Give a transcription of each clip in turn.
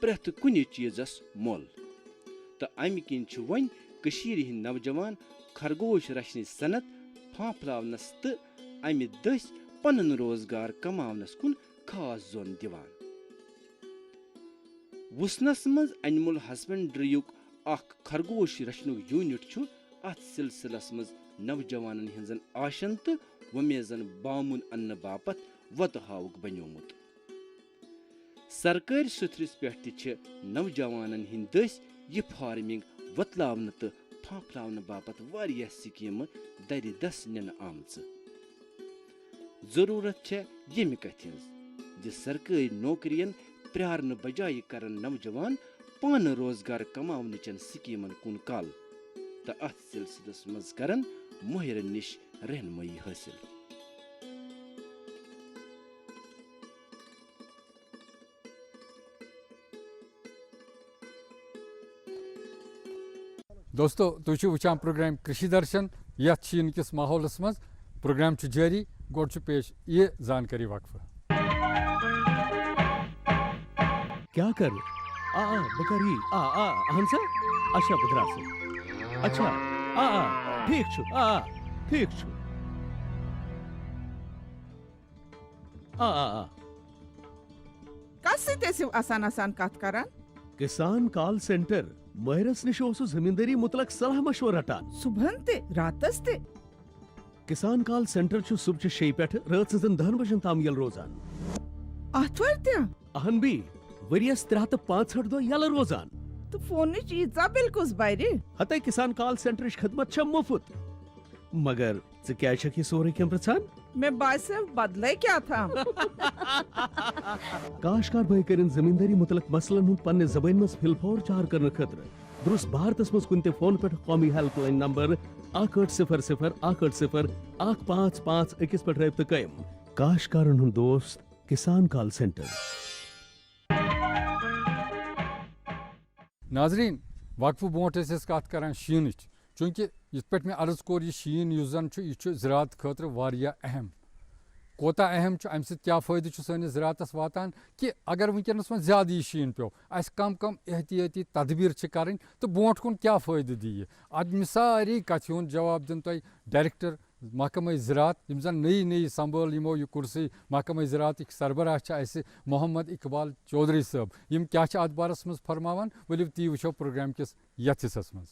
پرٛٮ۪تھ کُنہِ چیٖزس مۄل تہٕ امہِ کِنۍ چھِ وۄنۍ کٔشیٖرِ ہٕنٛدۍ نوجوان خرگوش رچھنٕچ صنعت پھانپھلاونس تہٕ امہِ دٔسۍ پنُن روزگار کماونس کُن خاص زوٚن دِوان. وُسنس منٛز اینمل ہسبنڈریُک اکھ خرگوش رچھنُک یوٗنٹ چھُ اتھ سلسلس منٛز نوجوانن ہٕنٛزن آشن تہٕ وۄمیزن بامُن اننہٕ باپتھ وۄتہٕ ہاوُک بنیومُت. سرکٲرۍ سُتھرِس پٮ۪ٹھ تہِ چھِ نوجوانن ہٕنٛدۍ دٔسۍ یہِ فارمنگ وۄتلاونہٕ تہٕ پھانپھلاونہٕ باپتھ واریاہ سکیٖمہٕ درِ دس نِنہٕ آمژٕ. ضروٗرت چھےٚ ییٚمہِ کتھِ ہٕنٛز زِ سرکٲرۍ نوکرین پرٛارنہٕ بجایہِ کرن نوجوان پانہٕ روزگار کماونٕچن سکیٖمن کُن کل تہٕ اتھ سلسلس منٛز کرن مٲہرن نِش رہنمٲیی حٲصِل. دوستو تُہۍ چھِو وٕچھان پروگرام کٔشی درشن یتھ شیٖن کِس ماحولس منٛز پروگرام چھُ جٲری گۄڈٕ چھُ پیش یہِ زانکٲری وقفہٕ. کیا کر بکری اہن سا اچھا بدراس اچھا ٹھیک چھُ ٹھیک چھُ کس سۭتۍ ٲسِو آسان آسان کتھ کران؟ کسان کال سینٹر مٲہرس نِش اوسُس زٔمیٖندٲری مُتعلق صلاح مشورٕ رٹان. صبحن تہِ راتس تہِ؟ کسان کال سینٹر چھُ صبحچہِ 6 پٮ۪ٹھ رٲژ 10 بجن تام یلہٕ روزان. آتھوارِ تہِ؟ اہن بی ؤرِیس 365 دۄہ یلہٕ روزان. تہٕ فونٕچ ییٖژاہ بِل کُس بَرِ؟ ہتے کسان کال سینٹرٕچ خدمت چھےٚ مُفت. مگر ژٕ کیٛازِ چھکھ یہِ سورُے کینٛہہ پرژھان؟ مےٚ باسیو بدلے کیٛاتھام. کاشتکار بٲے کٔرِن زٔمیٖندٲری مُتعلق مسلن ہُنٛد پننہِ زبٲنۍ منٛز فِلفور چار کرنہٕ خٲطرٕ درست بھارتس منٛز کُنہِ تہِ فون پٮ۪ٹھ قومی ہیلپ لائن نمبر 1800-185-1551 پٮ۪ٹھ رٲبطہٕ قٲیِم. کاشتکارن ہُنٛد دوست کسان کال سینٹر. ناظریٖن وقفہٕ برونٛٹھ ٲسۍ أسۍ کتھ کران شیٖنٕچ چوٗنٛکہِ یِتھ پٲٹھۍ مےٚ عرض کوٚر یہِ شیٖن یُس زن چھُ یہِ چھُ زراعت خٲطرٕ واریاہ اہم. کوتاہ اہم چھُ امہِ سۭتۍ کیٛاہ فٲیدٕ چھُ سٲنِس زراعتس واتان کہِ اگر وٕنکیٚنس وۄنۍ زیادٕ یہِ شیٖن پیوٚو اسہِ کم احتیاطی تدبیٖر چھِ کرٕنۍ تہٕ برونٛٹھ کُن کیٛاہ فٲیدٕ دِیہِ. امہِ سارے کتھِ ہُنٛد جواب دِنۍ تۄہہِ ڈایریکٹر محکمہ زراعت یِم زن نٔیی سمبٲل یِمو یہِ کُرسی محکمہ زراعتٕکۍ سربراہ چھِ اسہِ محمد اقبال چودھری صٲب. یِم کیٛاہ چھِ اتھ بارس منٛز فرماوان ؤلِو تی وٕچھو پروگرام کِس یتھ حصس منٛز.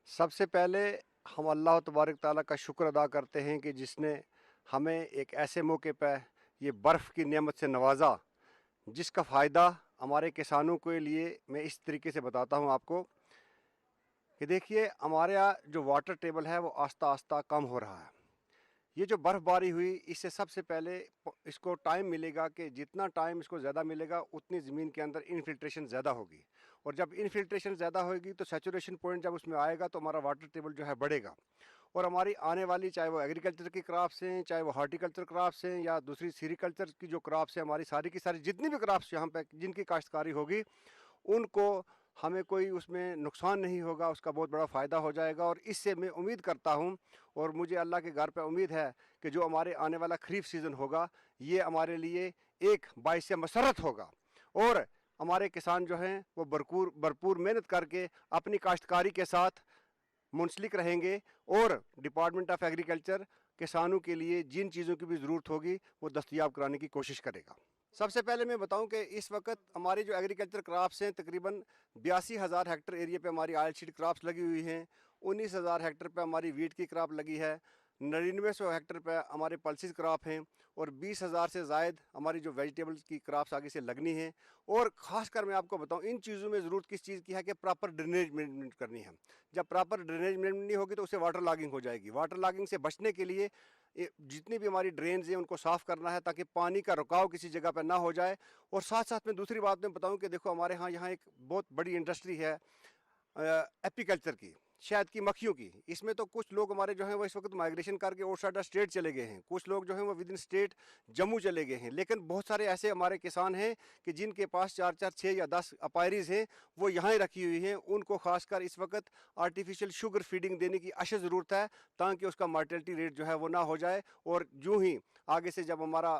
سب سے پہلے ہم اللہ تبارک تعالیٰ کا شکر ادا کرتے ہیں کہ جس نے ہمیں ایک ایسے موقع پہ یہ برف کی نعمت سے نوازا جس کا فائدہ ہمارے کسانوں کے لیے میں اس طریقے سے بتاتا ہوں آپ کو کہ دیکھیے ہمارے یہاں جو واٹر ٹیبل ہے وہ آہستہ آہستہ کم ہو رہا ہے. یہ جو برف باری ہوئی اس سے سب سے پہلے اس کو ٹائم ملے گا کہ جتنا ٹائم اس کو زیادہ ملے گا اتنی زمین کے اندر انفلٹریشن زیادہ ہوگی اور جب انفلٹریشن زیادہ ہوگی تو سیچوریشن پوائنٹ جب اس میں آئے گا تو ہمارا واٹر ٹیبل جو ہے بڑھے گا اور ہماری آنے والی چاہے وہ ایگریکلچر کی کراپس ہیں چاہے وہ ہارٹیکلچر کراپس ہیں یا دوسری سیریکلچر کی جو کراپس ہیں ہماری ساری کی ساری جتنی بھی کراپس یہاں پہ جن کی کاشتکاری ہوگی ان کو ہمیں کوئی اس میں نقصان نہیں ہوگا, اس کا بہت بڑا فائدہ ہو جائے گا. اور اس سے میں امید کرتا ہوں اور مجھے اللہ کے گھر پہ امید ہے کہ جو ہمارے آنے والا خریف سیزن ہوگا یہ ہمارے لیے ایک باعث مسرت ہوگا اور ہمارے کسان جو ہیں وہ بھرپور محنت کر کے اپنی کاشتکاری کے ساتھ منسلک رہیں گے اور ڈپارٹمنٹ آف ایگریکلچر کسانوں کے لیے جن چیزوں کی بھی ضرورت ہوگی وہ دستیاب کرانے کی کوشش کرے گا. سب سے پہلے میں بتاؤں کہ اس وقت ہماری جو ایگریکلچر کراپس ہیں تقریباً 82,000 ہیکٹر ایریا پہ ہماری آئل شیڈ کراپس لگی ہوئی ہیں, 19,000 ہیکٹر پہ ہماری ویٹ کی کراپ لگی ہے, 9900 ہیکٹر پہ ہمارے پلسز کراپ ہیں اور 20,000 سے زائد ہماری جو ویجیٹیبلز کی کراپس آگے سے لگنی ہیں. اور خاص کر میں آپ کو بتاؤں ان چیزوں میں ضرورت کس چیز کی ہے کہ پراپر ڈرینیج مینجمنٹ کرنی ہے. جب پراپر ڈرینیج مینجمنٹ نہیں ہوگی تو اسے واٹر لاگنگ ہو جائے گی. واٹر لاگنگ سے بچنے کے لیے جتنی بھی ہماری ڈرینز ہیں ان کو صاف کرنا ہے تاکہ پانی کا رکاو کسی جگہ پہ نہ ہو جائے. اور ساتھ ساتھ میں دوسری بات میں بتاؤں کہ دیکھو ہمارے یہاں ایک بہت بڑی انڈسٹری ہے ایپیکلچر کی, شہد کی مکھیوں کی. اس میں تو کچھ لوگ ہمارے جو ہیں وہ اس وقت مائگریشن کر کے آؤٹ سائڈ اسٹیٹ چلے گئے ہیں, کچھ لوگ جو ہیں وہ ود ان اسٹیٹ جموں چلے گئے ہیں. لیکن بہت سارے ایسے ہمارے کسان ہیں کہ جن کے پاس 4, 6 یا 10 اپائریز ہیں وہ یہاں ہی رکھی ہوئی ہیں. ان کو خاص کر اس وقت آرٹیفیشیل شوگر فیڈنگ دینے کی اشد ضرورت ہے تاکہ اس کا مارٹیلٹی ریٹ جو ہے وہ نہ ہو جائے. اور جو ہی آگے سے جب ہمارا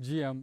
GM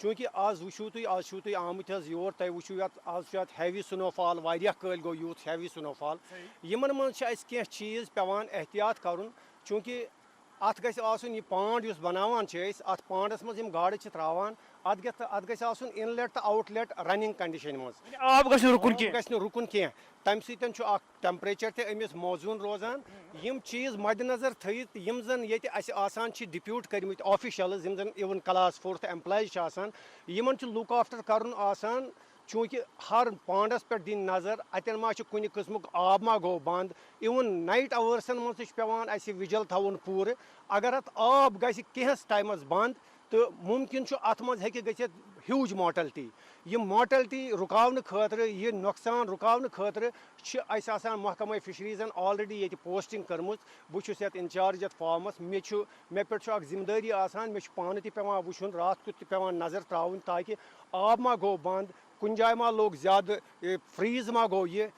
چونکہ آز وچھو تُہۍ آز چھُو تُہۍ آمٕتۍ حظ یور تۄہہِ وٕچھِو یَتھ آز چھُ یَتھ ہیوی سنو فال واریاہ کٲلۍ گوٚو یوٗت ہیوی سنو فال یِمن منٛز چھِ اَسہِ کینٛہہ چیٖز پیٚوان احتیاط کَرُن چوٗنٛکہِ اَتھ گژھِ آسُن یہِ پانٛڈ یُس بَناوان چھِ أسۍ اَتھ پانٛڈَس منٛز یِم گاڈٕ چھِ ترٛاوان اَتھ گژھِ آسُن اِنلیٹ تہٕ آوُٹ لیٹ رَنِنٛگ کَنڈِشَن منٛز آب گژھِ نہٕ رُکُن کینٛہہ گژھِ نہٕ رُکُن کینٛہہ تَمہِ سۭتۍ چھُ اکھ ٹیمپریچر تہِ أمِس موزوٗن روزان یِم چیٖز مَدِ نظر تھٲیِتھ یِم زَن ییٚتہِ اَسہِ آسان چھِ ڈِپیوٗٹ کٔرمٕتۍ آفِشَلٕز یِم زَن اِوٕن کلاس 4th ایمپلایز چھِ آسان یِمن چھُ لُک آفٹر کَرُن آسان چوٗنٛکہِ ہر پانٛڈَس پٮ۪ٹھ دِنۍ نظر اَتٮ۪ن ما چھُ کُنہِ قٕسمُک آب ما گوٚو بنٛد اِوٕن نایٹ اَوٲرسَن منٛز تہِ چھُ پیٚوان اَسہِ وِجَل تھاوُن پوٗرٕ اگر اَتھ آب گژھِ کینٛہَس ٹایمَس بنٛد تہٕ مُمکِن چھُ اَتھ منٛز ہیٚکہِ گٔژھِتھ ہیوٗج ماٹَلٹی یِم ماٹَلٹی رُکاونہٕ خٲطرٕ یہِ نۄقصان رُکاونہٕ خٲطرٕ چھِ اَسہِ آسان محکمہ فِشریٖزَن آلریڈی ییٚتہِ پوسٹِنٛگ کٔرمٕژ بہٕ چھُس یَتھ اِنچارٕج یَتھ فارمَس مےٚ پٮ۪ٹھ چھُ اَکھ ذِمہٕ دٲری آسان مےٚ چھُ پانہٕ تہِ پیٚوان وٕچھُن راتھ کیُتھ تہِ پیٚوان نظر ترٛاوٕنۍ تاکہِ آب ما گوٚو بنٛد کُنہِ جایہِ ما لوٚگ زیادٕ فریٖز ما گوٚو یہِ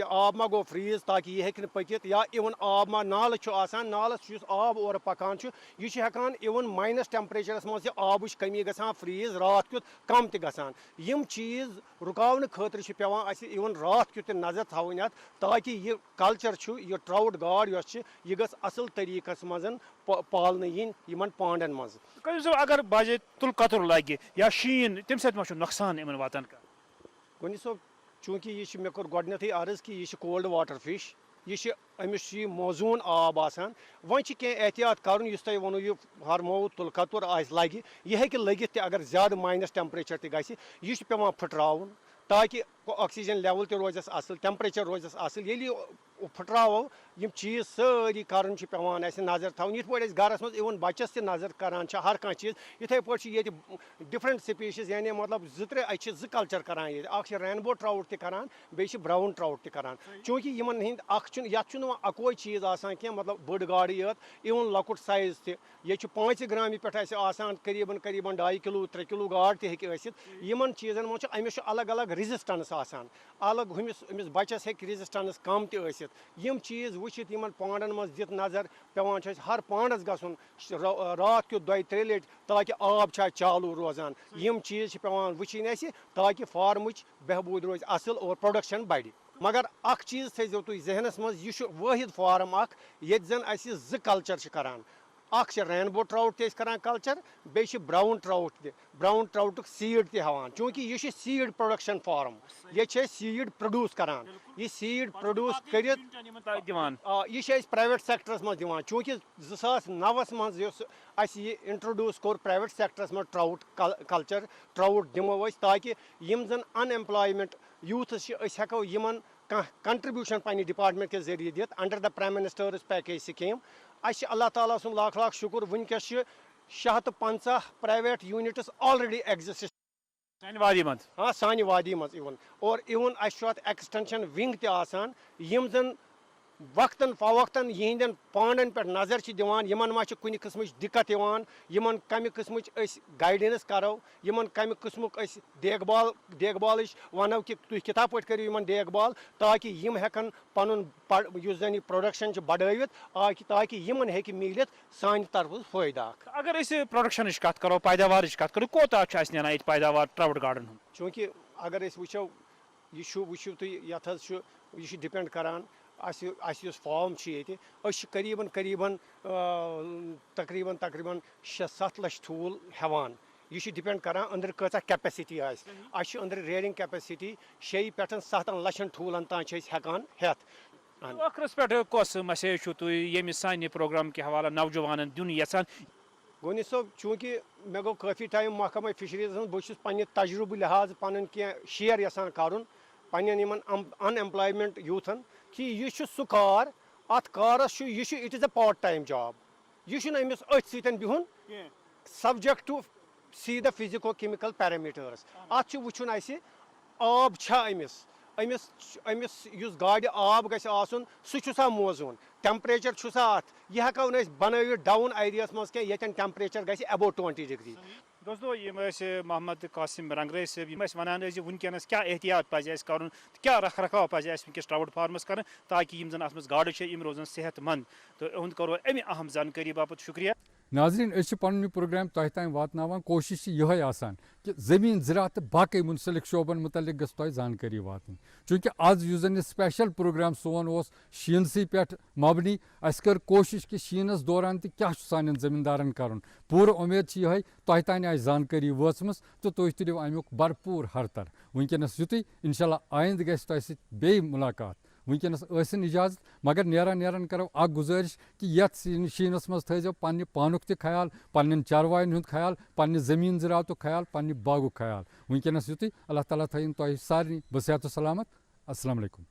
آب ما گوٚو فریٖز تاکہِ یہِ ہیٚکہِ نہٕ پٔکِتھ یا اِوٕن آب ما نالہٕ چھُ آسان نالَس یُس آب اورٕ پَکان چھُ یہِ چھُ ہٮ۪کان اِوٕن ماینَس ٹیمپریچرَس منٛز تہِ آبٕچ کٔمی گژھان فریٖز راتھ کیُتھ کَم تہِ گژھان یِم چیٖز رُکاونہٕ خٲطرٕ چھِ پیٚوان اَسہِ اِوٕن راتھ کیُتھ تہِ نظر تھاوٕنۍ اَتھ تاکہِ یہِ کَلچر چھُ یہِ ٹرٛاوُٹ گاڈ یۄس چھِ یہِ گٔژھ اَصٕل طٔریٖقَس منٛز پالنہٕ یِنۍ یِمن پانٛڈَن منٛز اگر باجے تُل کَتُر لَگہِ یا شیٖن تَمہِ سۭتۍ ما چھُ نۄقصان یِمن واتان گۄڈنِچ صٲب چوٗنٛکہِ یہِ چھُ مےٚ کوٚر گۄڈنٮ۪تھٕے عرض کہِ یہِ چھِ کولڈ واٹر فِش یہِ چھِ أمِس چھُ یہِ موزوٗن آب آسان وۄنۍ چھِ کینٛہہ احتیاط کَرُن یُس تۄہہِ ووٚنوُ یہِ فرمووُ تُل کَتُر آسہِ لَگہِ یہِ ہیٚکہِ لٔگِتھ تہِ اگر زیادٕ ماینَس ٹیمپریچر تہِ گژھِ یہِ چھُ پیٚوان پھٕٹراوُن تاکہِ آکسیجن لیول تہِ روزٮ۪س اَصٕل ٹیمپریچر روزٮ۪س اَصٕل ییٚلہِ یہِ پھٕٹراوو یِم چیٖز سٲری کَرُن چھِ پیٚوان اَسہِ نظر تھاوٕنۍ یِتھ پٲٹھۍ أسۍ گرَس منٛز اِوٕن بَچَس تہِ نظر کَران چھِ ہر کانٛہہ چیٖز یِتھَے پٲٹھۍ چھِ ییٚتہِ ڈِفرَنٹ سٕپیٖشیٖز یعنی مطلب أسۍ چھِ 2 کَلچَر کَران ییٚتہِ اَکھ چھِ رینبو ٹرٛاوُٹ تہِ کَران بیٚیہِ چھِ برٛاوُن ٹرٛاوُٹ تہِ کَران چوٗنٛکہِ یِمَن ہِنٛدۍ اَکھ چھُنہٕ یَتھ چھُنہٕ وۄنۍ اَکوے چیٖز آسان کینٛہہ مطلب بٔڑ گاڈٕ یٲژ اِوٕن لۄکُٹ سایز تہِ ییٚتہِ چھُ 5 گرٛامہِ پٮ۪ٹھ اَسہِ آسان قریٖباً 2 کِلوٗ 3 کِلوٗ گاڈ تہِ ہیٚکہِ ٲسِتھ یِمن چیٖزَن منٛز چھُ أمِس چھُ الگ الگ رِزِسٹَنٕس آسان الگ أمِس بَچَس ہیٚکہِ رِزِسٹَنٕس کَم تہِ ٲسِتھ یِم چیٖز وٕچھِتھ یِمن پانٛڈَن منٛز دِتھ نظر پیٚوان چھُ اَسہِ ہر پانٛڈَس گژھُن راتھ کیُتھ 2-3 لَٹہِ تاکہِ آب چھا چالوٗ روزان یِم چیٖز چھِ پیٚوان وٕچھِنۍ اَسہِ تاکہِ فارمٕچ بہبوٗد روزِ اَصٕل اور پرٛوڈَکشَن بَڑِ مگر اَکھ چیٖز تھٲیزیو تُہۍ ذہنَس منٛز یہِ چھُ وٲحِد فارم اَکھ ییٚتہِ زَن اَسہِ 2 کَلچَر چھِ کَران اَکھ چھِ رینبو ٹرٛاوُٹ تہِ أسۍ کَران کَلچَر بیٚیہِ چھِ برٛاوُن ٹرٛاوُٹ تہِ برٛاوُن ٹرٛاوُٹُک سیٖڈ تہِ ہٮ۪وان چوٗنٛکہِ یہِ چھِ سیٖڈ پرٛوڈَکشَن فارم ییٚتہِ چھِ أسۍ سیٖڈ پرٛوڈوٗس کَران یہِ سیٖڈ پرٛوڈوٗس کٔرِتھ دِوان یہِ چھِ أسۍ پرٛایویٹ سٮ۪کٹرَس منٛز دِوان چوٗنٛکہِ 2009 منٛز یۄس اَسہِ یہِ اِنٹرٛڈیوٗس کوٚر پرٛایویٹ سٮ۪کٹرَس منٛز ٹرٛاوُٹ کَلچَر ٹرٛاوُٹ دِمو أسۍ تاکہِ یِم زَن اَن اٮ۪مپلایمٮ۪نٛٹ یوٗتھٕز چھِ أسۍ ہٮ۪کو یِمن کانٛہہ کَنٹرٛبیوٗشَن پنٛنہِ ڈِپاٹمٮ۪نٛٹ کہِ ذٔریعہٕ دِتھ under the prime ministers package scheme اَسہِ چھِ اللہ تعالیٰ سُنٛد لاکھ لاکھ شُکُر وٕنکٮ۪س چھِ 650 پرٛایویٹ یوٗنِٹٕس آلریڈی ایٚگزِسٹ سانہِ وادی منٛز سانہِ وادی منٛز اِوٕن اَسہِ چھُ اَتھ ایٚکٕسٹٮ۪نشَن وِنٛگ تہِ آسان یِم زَن وقتاً فوقتاً یِہنٛدٮ۪ن پانٛڈَن پٮ۪ٹھ نظر چھِ دِوان یِمن ما چھِ کُنہِ قٕسمٕچ دِقت یِوان یِمن کَمہِ قٕسمٕچ أسۍ گایڈٮ۪نٕس کَرو یِمن کَمہِ قٕسمُک أسۍ دیکھ بالٕچ وَنو کہِ تُہۍ کِتھا پٲٹھۍ کٔرِو یِمن دیکھ بال تاکہِ یِم ہٮ۪کن پَنُن یُس زَن یہِ پرٛوڈَکشَن چھِ بَڑٲوِتھ تاکہِ یِمن ہیٚکہِ میٖلِتھ سانہِ طرفہٕ فٲیدٕ اکھ اگر أسۍ پرٛوڈَکشَنٕچ کَتھ کَرو پیداوارٕچ کَتھ کَرو کوتاہ چھُ اَسہِ نیران ییٚتہِ پیداوار ٹرٛاوُٹ گاڈَن ہُنٛد چوٗنٛکہِ اگر أسۍ وٕچھو یہِ چھُ وٕچھِو تُہۍ یَتھ حظ چھُ یہِ چھُ ڈِپٮ۪نٛڈ کَران اَسہِ یُس فارم چھُ ییٚتہِ أسۍ چھِ قریٖباً تقریٖباً 6-7 لَچھ ٹھوٗل ہٮ۪وان یہِ چھُ ڈِپٮ۪نٛڈ کَران أنٛدرٕ کۭژاہ کیپیسٹی آسہِ اَسہِ چھِ أنٛدرٕ ریڈِنٛگ کیپیسٹی 6 پٮ۪ٹھ 7 لَچھَن ٹھوٗلَن تام چھِ أسۍ ہٮ۪کان ہٮ۪تھ ٲخرَس پٮ۪ٹھ کۄس میسیج چھُو تُہۍ ییٚمہِ سانہِ پروگرام کہِ حوالہٕ نوجوانن دیُن یَژھان گۄڈنِچ صٲب چوٗنٛکہِ مےٚ گوٚو کٲفی ٹایم محکمہ فِشریٖزَس منٛز بہٕ چھُس پنٛنہِ تجرُبہٕ لحاظ پَنُن کینٛہہ شِیر یَژھان کَرُن پنٛنٮ۪ن یِمن اَن اٮ۪مپلایمٮ۪نٛٹ یوٗتھَن کہِ یہِ چھُ سُہ کار اَتھ کارَس چھُ یہِ چھُ it is a part time job یہِ چھُنہٕ أمِس أتھۍ سۭتۍ بِہُن subject two C the فِزِکو chemical پیرامیٖٹٲرٕس اَتھ چھُ وٕچھُن اَسہِ آب چھا أمِس یُس گاڈِ آب گژھِ آسُن سُہ چھُ سا موزوٗن ٹیمپریچر چھُ سا اَتھ یہِ ہٮ۪کو نہٕ أسۍ بَنٲوِتھ ڈاوُن ایریاہَس منٛز کینٛہہ ییٚتٮ۪ن ٹیمپریچر گژھِ ایبو 20 ڈِگری دوستو یِم ٲسۍ محمد قاسِم رنٛگریج صٲب یِم ٲسۍ وَنان ٲسۍ زِ وٕنکیٚنَس کیٛاہ احتِیاط پَزِ اَسہِ کَرُن تہٕ کیٛاہ رکھ رکھاو پَزِ اَسہِ وٕنکٮ۪س ٹرٛاوُٹ فارمَس کَرُن تاکہِ یِم زَن اَتھ منٛز گاڈٕ چھِ یِم روزن صحت منٛد تہٕ اُہُنٛد کوٚروٕ اَمہِ اہم زانکٲری باپتھ شُکریہ ناظرین اس پن پروگرام تہ تام واتناوان کوشش یہ آسان کہ زمین زراعت تو باقی منسلک شعبن متعلق گھس تہ زانکاری واتن چونکہ آج اس زن سپیشل پروگرام سون اس شینسی پہ مبنی اس کر کوشش کہ شینس دوران تہ کیا سان زمیندارن کرن پور امید یہ تہ تان آئی زانکاری وٲژمٕژ تو تُہۍ تُلِو امیُک بھرپور ہرتر ونکس یُتُے انشاءاللہ آئندہ گژھِ تۄہہِ سۭتۍ بیٚیہِ مُلاقات ونکس ٲسِن اجازت مگر نیران کرو اکھ گزٲرش کہ یتھ شیٖنس منٛز تھٲیزیو پننہِ پانُک تہِ خیال پننٮ۪ن چاروایَن ہُنٛد خیال پننہِ زٔمیٖن زِراعتُک خیال پننہِ باغُک خیال ونکس یُتُے اللہ تعالیٰ تھٲیِن تۄہہِ سارنٕے بصحت و سلامت السلام علیکم